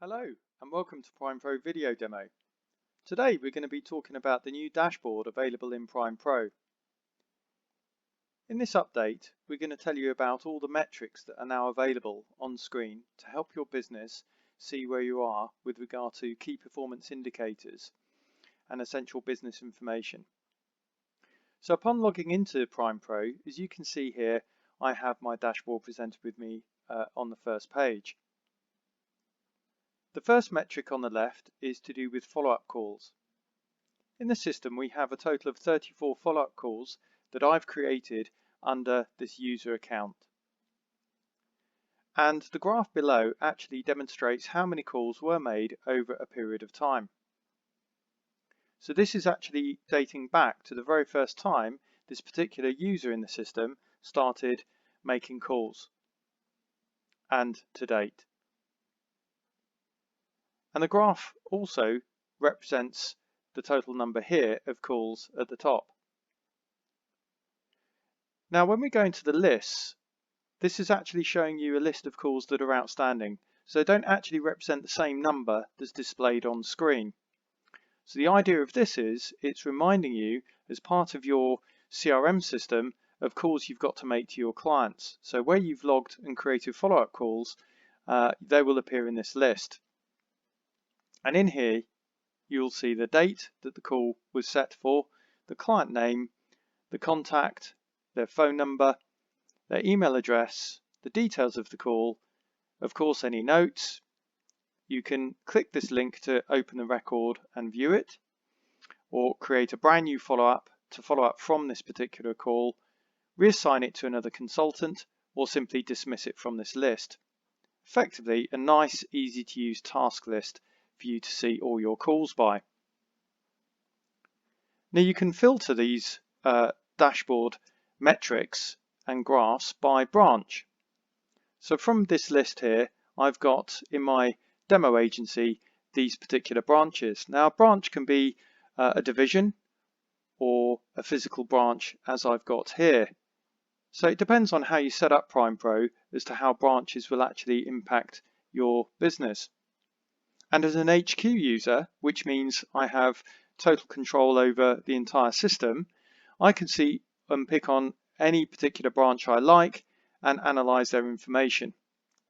Hello and welcome to PrimePRO video demo. Today we're going to be talking about the new dashboard available in PrimePRO. In this update we're going to tell you about all the metrics that are now available on screen to help your business see where you are with regard to key performance indicators and essential business information. So upon logging into PrimePRO, as you can see here, I have my dashboard presented with me on the first page. The first metric on the left is to do with follow-up calls. In the system we have a total of 34 follow-up calls that I've created under this user account. And the graph below actually demonstrates how many calls were made over a period of time. So this is actually dating back to the very first time this particular user in the system started making calls and to date. And the graph also represents the total number here of calls at the top. Now when we go into the lists, this is actually showing you a list of calls that are outstanding. So they don't actually represent the same number that's displayed on screen. So the idea of this is it's reminding you as part of your CRM system of calls you've got to make to your clients. So where you've logged and created follow-up calls, they will appear in this list. And in here, you'll see the date that the call was set for, the client name, the contact, their phone number, their email address, the details of the call, of course any notes. You can click this link to open the record and view it, or create a brand new follow-up to follow up from this particular call, reassign it to another consultant, or simply dismiss it from this list. Effectively, a nice, easy to use task list for you to see all your calls by. Now you can filter these dashboard metrics and graphs by branch. So from this list here, I've got in my demo agency these particular branches. Now a branch can be a division or a physical branch as I've got here. So it depends on how you set up PrimePRO as to how branches will actually impact your business. And as an HQ user, which means I have total control over the entire system, I can see and pick on any particular branch I like and analyze their information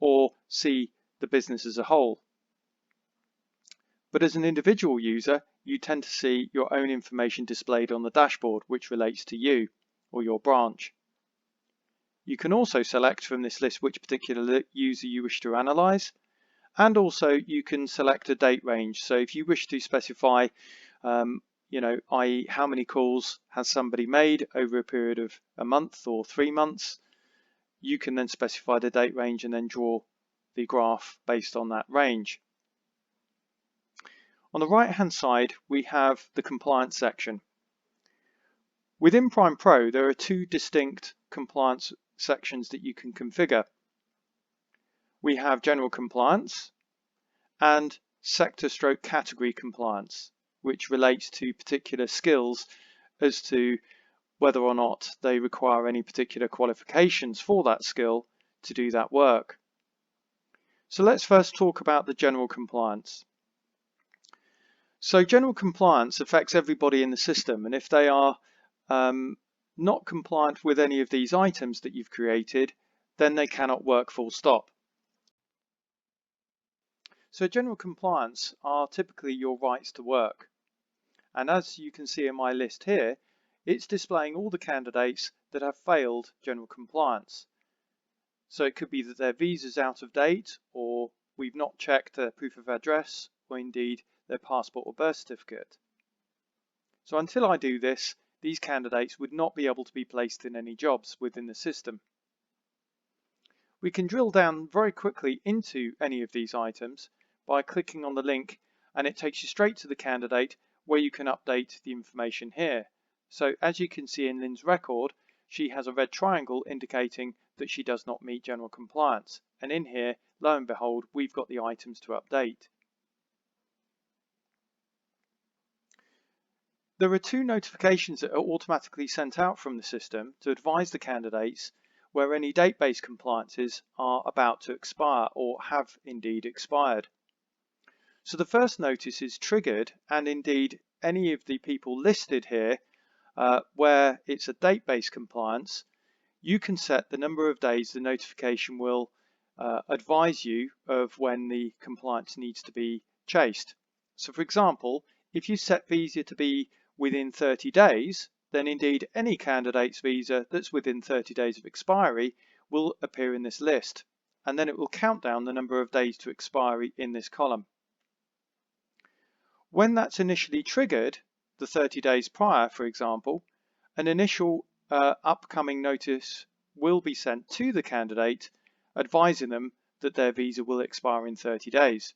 or see the business as a whole. But as an individual user, you tend to see your own information displayed on the dashboard, which relates to you or your branch. You can also select from this list which particular user you wish to analyze. And also you can select a date range. So if you wish to specify, i.e. how many calls has somebody made over a period of a month or 3 months, you can then specify the date range and then draw the graph based on that range. On the right hand side, we have the compliance section. Within PrimePRO, there are 2 distinct compliance sections that you can configure. We have general compliance and sector/category compliance, which relates to particular skills as to whether or not they require any particular qualifications for that skill to do that work. So let's first talk about the general compliance. So general compliance affects everybody in the system, and if they are not compliant with any of these items that you've created, then they cannot work full stop. So general compliance are typically your rights to work. And as you can see in my list here, it's displaying all the candidates that have failed general compliance. So it could be that their visa's out of date, or we've not checked their proof of address, or indeed their passport or birth certificate. So until I do this, these candidates would not be able to be placed in any jobs within the system. We can drill down very quickly into any of these items by clicking on the link, and it takes you straight to the candidate where you can update the information here. So as you can see in Lynn's record, she has a red triangle indicating that she does not meet general compliance. And in here, lo and behold, we've got the items to update. There are 2 notifications that are automatically sent out from the system to advise the candidates where any date-based compliances are about to expire or have indeed expired. So the first notice is triggered, and indeed any of the people listed here where it's a date-based compliance, you can set the number of days the notification will advise you of when the compliance needs to be chased. So for example, if you set visa to be within 30 days, then indeed any candidate's visa that's within 30 days of expiry will appear in this list, and then it will count down the number of days to expiry in this column. When that's initially triggered, the 30 days prior, for example, an initial upcoming notice will be sent to the candidate advising them that their visa will expire in 30 days.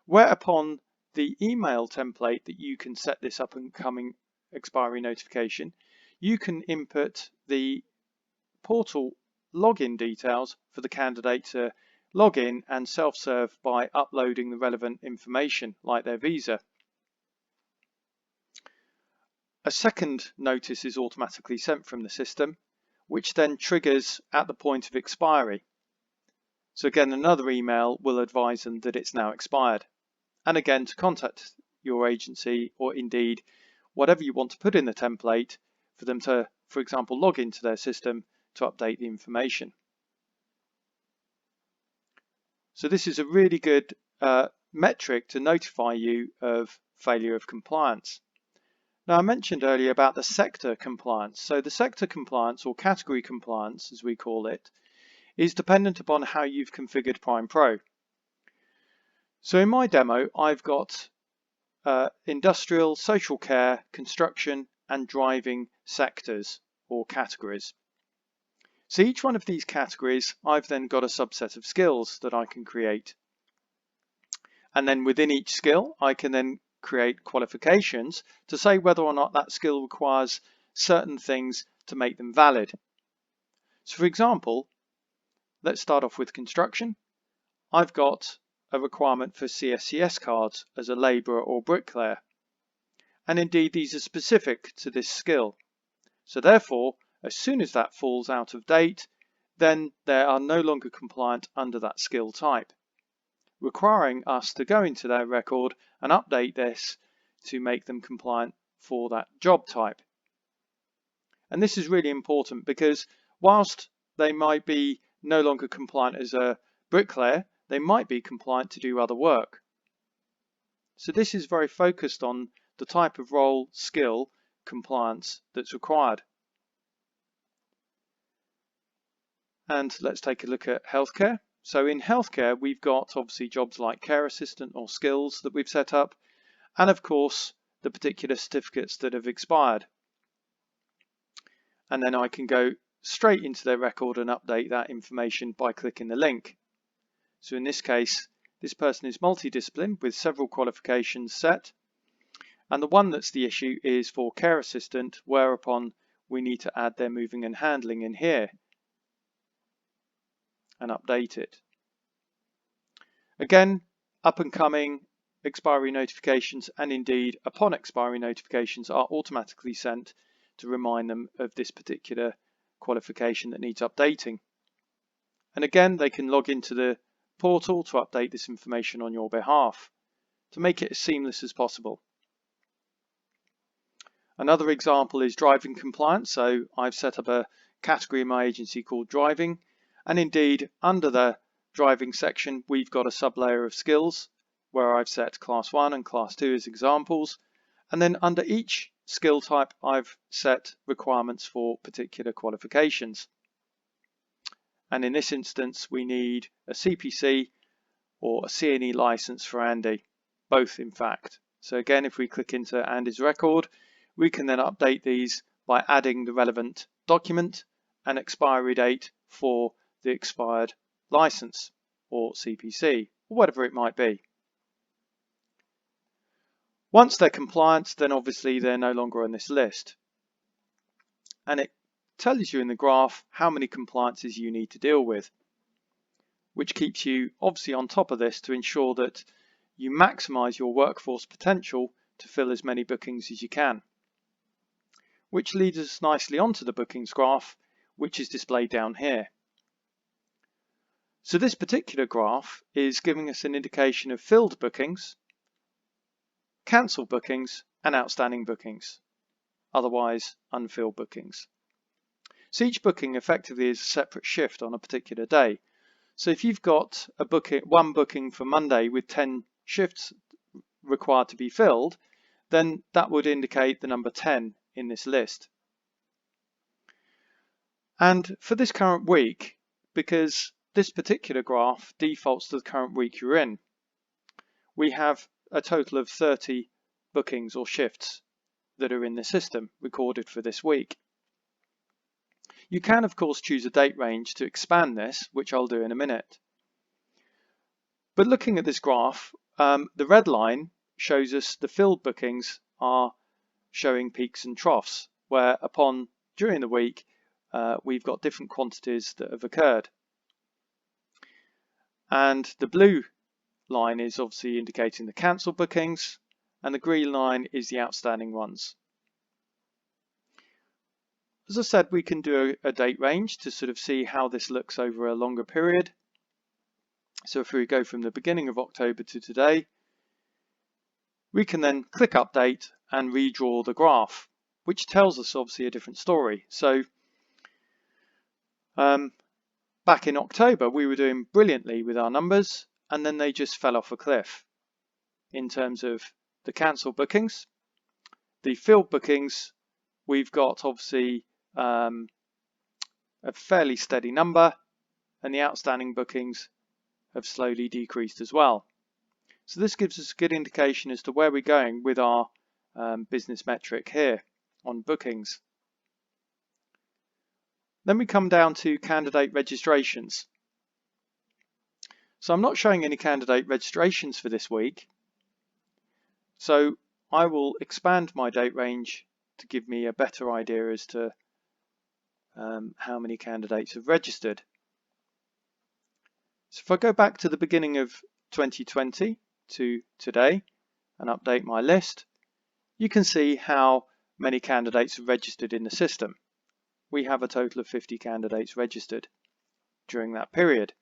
Whereupon the email template that you can set this up and coming expiry notification, you can input the portal login details for the candidate to log in and self-serve by uploading the relevant information like their visa. A second notice is automatically sent from the system, which then triggers at the point of expiry. So again, another email will advise them that it's now expired. And again, to contact your agency, or indeed whatever you want to put in the template for them to, for example, log into their system to update the information. So this is a really good metric to notify you of failure of compliance. Now, I mentioned earlier about the sector compliance. So the sector compliance, or category compliance as we call it, is dependent upon how you've configured PrimePRO. So in my demo, I've got industrial, social care, construction and driving sectors or categories. So each one of these categories, I've then got a subset of skills that I can create. And then within each skill, I can then create qualifications to say whether or not that skill requires certain things to make them valid. So for example, let's start off with construction. I've got a requirement for CSCS cards as a labourer or bricklayer. And indeed, these are specific to this skill. So therefore, as soon as that falls out of date, then they are no longer compliant under that skill type, requiring us to go into their record and update this to make them compliant for that job type. And this is really important because whilst they might be no longer compliant as a bricklayer, they might be compliant to do other work. So this is very focused on the type of role, skill, compliance that's required. And let's take a look at healthcare. So in healthcare, we've got obviously jobs like care assistant or skills that we've set up, and of course the particular certificates that have expired. And then I can go straight into their record and update that information by clicking the link. So in this case, this person is multidisciplined with several qualifications set, and the one that's the issue is for care assistant, whereupon we need to add their moving and handling in here and update it. Again, up and coming expiry notifications and indeed upon expiry notifications are automatically sent to remind them of this particular qualification that needs updating. And again, they can log into the portal to update this information on your behalf to make it as seamless as possible. Another example is driving compliance. So I've set up a category in my agency called driving, and indeed under the driving section we've got a sub-layer of skills where I've set class 1 and class 2 as examples, and then under each skill type I've set requirements for particular qualifications. And in this instance we need a CPC or a CNE license for Andy, both in fact. So again, if we click into Andy's record, we can then update these by adding the relevant document and expiry date for the expired license or CPC or whatever it might be. Once they're compliant, then obviously they're no longer on this list, and it tells you in the graph how many compliances you need to deal with, which keeps you obviously on top of this to ensure that you maximize your workforce potential to fill as many bookings as you can. Which leads us nicely onto the bookings graph, which is displayed down here. So this particular graph is giving us an indication of filled bookings, cancelled bookings, and outstanding bookings, otherwise unfilled bookings. So each booking effectively is a separate shift on a particular day. So if you've got one booking for Monday with 10 shifts required to be filled, then that would indicate the number 10 in this list. And for this current week, because this particular graph defaults to the current week you're in, we have a total of 30 bookings or shifts that are in the system recorded for this week. You can of course choose a date range to expand this, which I'll do in a minute. But looking at this graph, the red line shows us the filled bookings are showing peaks and troughs, where during the week we've got different quantities that have occurred. And the blue line is obviously indicating the cancelled bookings, and the green line is the outstanding ones. As I said, we can do a date range to sort of see how this looks over a longer period. So if we go from the beginning of October to today, we can then click update and redraw the graph, which tells us obviously a different story. So back in October, we were doing brilliantly with our numbers, and then they just fell off a cliff in terms of the cancelled bookings. The filled bookings, we've got obviously a fairly steady number, and the outstanding bookings have slowly decreased as well. So this gives us a good indication as to where we're going with our business metric here on bookings. Then we come down to candidate registrations. So I'm not showing any candidate registrations for this week. So I will expand my date range to give me a better idea as to how many candidates have registered. So if I go back to the beginning of 2020 to today and update my list, you can see how many candidates have registered in the system. We have a total of 50 candidates registered during that period.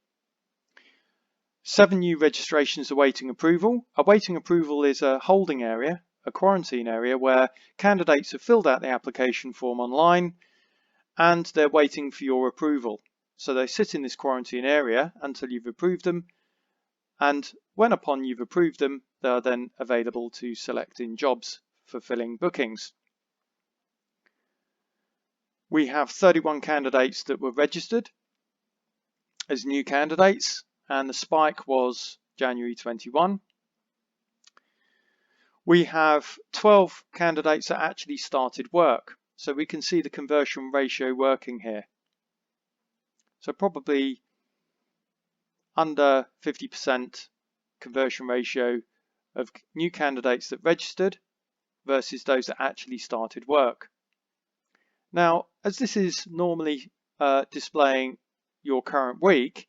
7 new registrations awaiting approval. Awaiting approval is a holding area, a quarantine area, where candidates have filled out the application form online and they're waiting for your approval. So they sit in this quarantine area until you've approved them, and upon you've approved them, they are then available to select in jobs for filling bookings. We have 31 candidates that were registered as new candidates, and the spike was January 21. We have 12 candidates that actually started work, so we can see the conversion ratio working here. So probably under 50% conversion ratio of new candidates that registered versus those that actually started work. Now, as this is normally displaying your current week,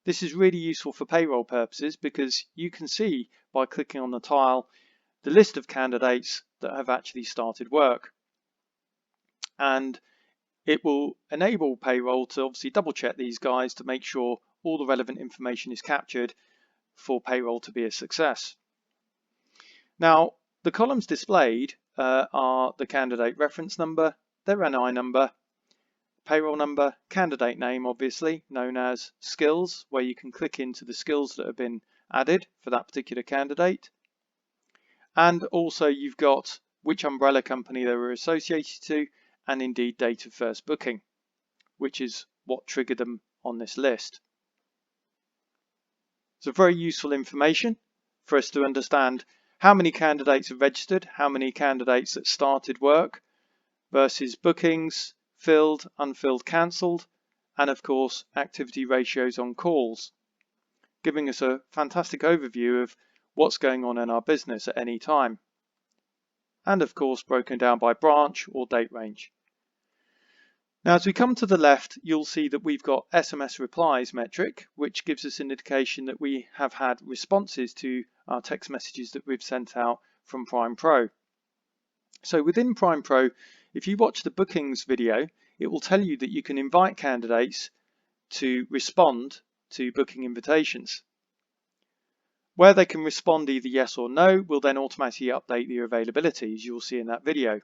this is really useful for payroll purposes because you can see by clicking on the tile the list of candidates that have actually started work. And it will enable payroll to obviously double check these guys to make sure all the relevant information is captured for payroll to be a success. Now, the columns displayed are the candidate reference number, their NI number, payroll number, candidate name obviously, known as skills, where you can click into the skills that have been added for that particular candidate. And also you've got which umbrella company they were associated to, and indeed date of first booking, which is what triggered them on this list. So very useful information for us to understand how many candidates have registered, how many candidates that started work versus bookings, filled, unfilled, cancelled, and of course activity ratios on calls, giving us a fantastic overview of what's going on in our business at any time, and of course broken down by branch or date range. Now as we come to the left, you'll see that we've got SMS Replies metric, which gives us an indication that we have had responses to our text messages that we've sent out from PrimePRO. So within PrimePRO, if you watch the bookings video, it will tell you that you can invite candidates to respond to booking invitations. Where they can respond either yes or no will then automatically update the availability, as you'll see in that video.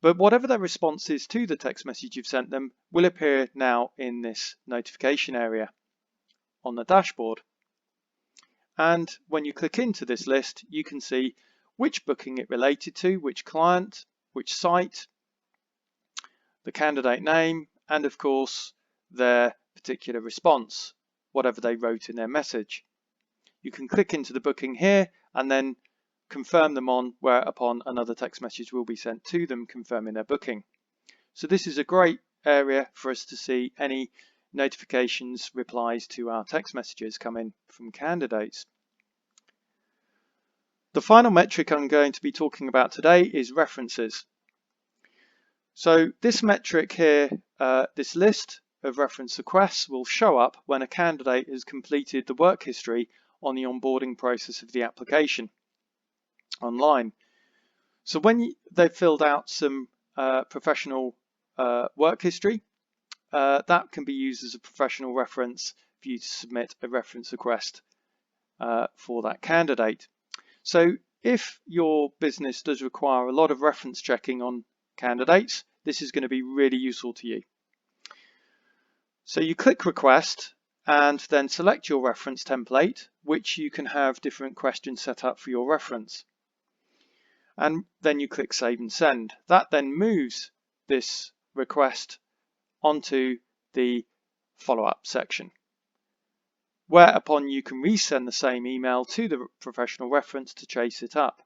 But whatever their response is to the text message you've sent them will appear now in this notification area on the dashboard. And when you click into this list, you can see which booking it related to, which client, which site, the candidate name, and of course their particular response, whatever they wrote in their message. You can click into the booking here and then confirm them on, whereupon another text message will be sent to them confirming their booking. So this is a great area for us to see any notifications, replies to our text messages come in from candidates. The final metric I'm going to be talking about today is references. So this metric here, this list of reference requests will show up when a candidate has completed the work history on the onboarding process of the application online. So when they've filled out some professional work history, that can be used as a professional reference for you to submit a reference request for that candidate. So if your business does require a lot of reference checking on candidates, this is going to be really useful to you. So you click request and then select your reference template, which you can have different questions set up for your reference. And then you click save and send. That then moves this request onto the follow-up section, whereupon you can resend the same email to the professional reference to chase it up.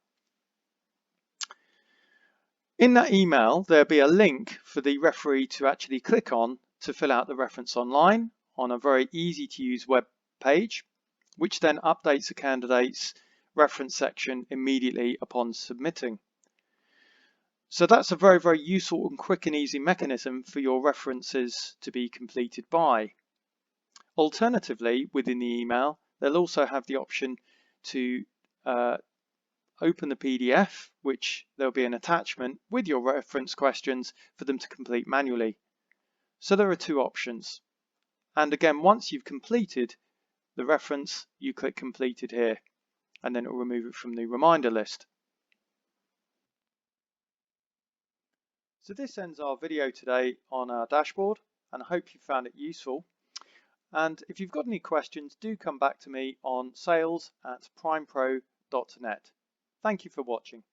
In that email, there'll be a link for the referee to actually click on to fill out the reference online on a very easy to use web page, which then updates the candidate's reference section immediately upon submitting. So that's a very, very useful and quick and easy mechanism for your references to be completed by. Alternatively, within the email, they'll also have the option to open the PDF, which there'll be an attachment with your reference questions for them to complete manually. So there are two options. And again, once you've completed the reference, you click completed here, and then it will remove it from the reminder list. So this ends our video today on our dashboard, and I hope you found it useful. And if you've got any questions, do come back to me on sales@primepro.net. Thank you for watching.